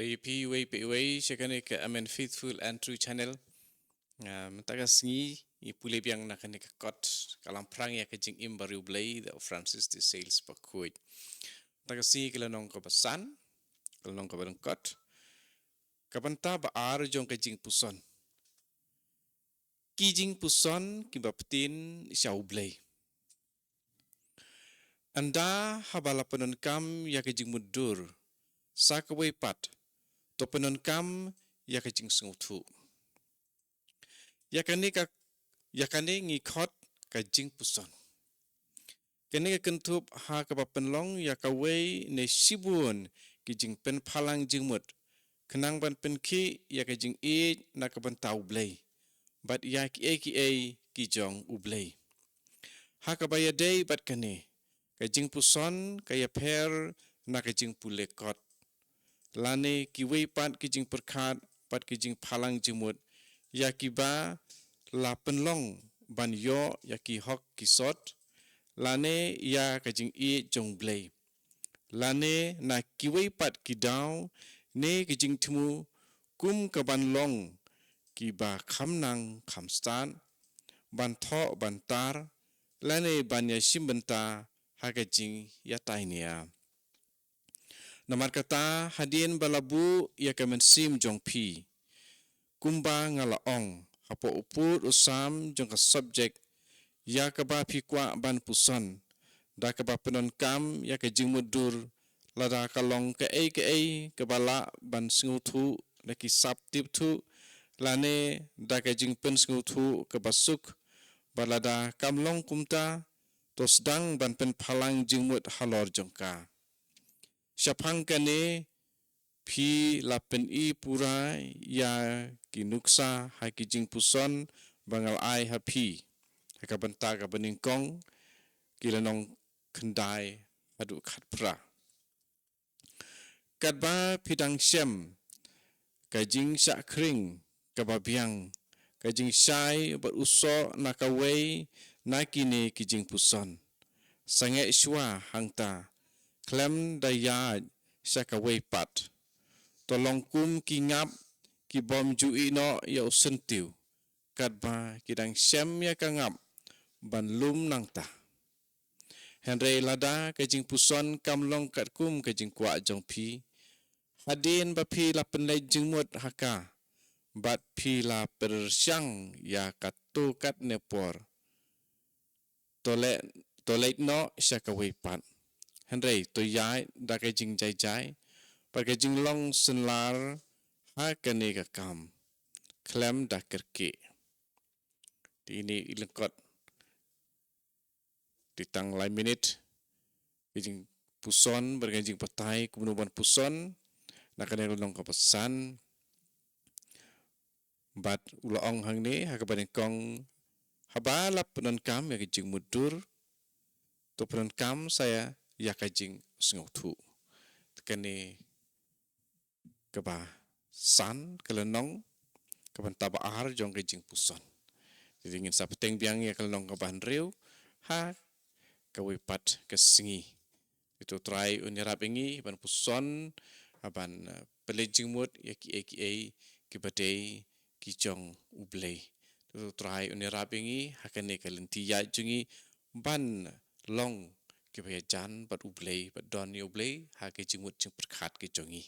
Repi way shakane ka amen faithful and true channel. Mataga sngi I pule biang nakane ka kot kalam prang ya ka jing baru Blei the Francis the sales pakuit. Mataga sngi kala nong ka basan kala nong ka barang kot. Kabanta ba ar jong ka jingpuson. Ki jingpuson ki btin siau Blei. Anda habala penon kam ya ka jing mudur. Sakaway pat to penon kam ya ka jingsngewthuh. Yakane ngikot ka jingpuson. Kene ka kentup ha ka penlong yakaway ne sibun ki jingpen phalang jingmut. Kenang ban penki ya ka jing na ka ban tau Blei. Bat ya ki jong u Blei. Ha ka bayadei bat kane. Ka jingpuson ka ya per na ka jing pulekot. Lane ki way pat ki jing perkat pat ki jing phalang jingmut. Ya kiba la penlong ban yo ya ki hok ki sot. Lane ya ka jing jong Blei. Lane na ki way pat ki daw ne ki jing timu kum ka ban long ki ba kham nang kham stan ban tho ban tar lane ban ya simbenta ha ka jing ya tainia. Namar kata hadien balabu ya ka men sim jong pi. Kumba ngalaong hapo uput usam jong ka subject ya ka ba pi kwa ban puson da ka ba penon kam ya ka jing mudur lada ka long ka ka bala ban ngewthuh na ki sap tip thu lane da ka jing pen ngewthuh ka basuk balada kam long kumta to sedang ban pen phalang jingmut halor jongka. Syapang kane Phi lapen pura ya kinuksa ha ki jingpuson bangal ai ha phi ha ka banta ka beningkong kilanong kendai adu khat pra kadba pidang syam ka jing sya kring ka babiang ka jing syai bat uso na ka wei na kini ki jingpuson sange shwa hangta klem daya sya ka wei pat tolong kum ki ngap ki bom ju ino ya usentiu kadba kidang syam ya ka ngap ban lum nangta Henry lada ka jingpuson kamlong kat kum ka jingkwa jong pi hadin ba pi la penlai jingmut haka bat pi la persyang ya katu kat nepor tole no sya ka wei pat Henry to yai da ka jing jai pakai jinglong senlar ha kane ka kam klem da kerke di ini ilengkot di tang lai minit jing puson berganjing petai kemunuban puson nak kane long ka pesan bat ulaong hang ni ha ka kong habalap penon kam ya jing mudur to penon kam saya ya ka jing ngewthuh kane kaba san kelenong kaban taba ar jong ke jingpuson jadi ingin sapeteng biang ya kelenong kaban riu ha kawe pat kesingi itu try unirap ingi ban puson aban pelejing mut ya ki badai ki jong u Blei itu try unirap ingi hakane kalenti ya jungi ban long ki bayajan bat u Blei bat don u Blei ha ke jingmut jing perkhat ke jongi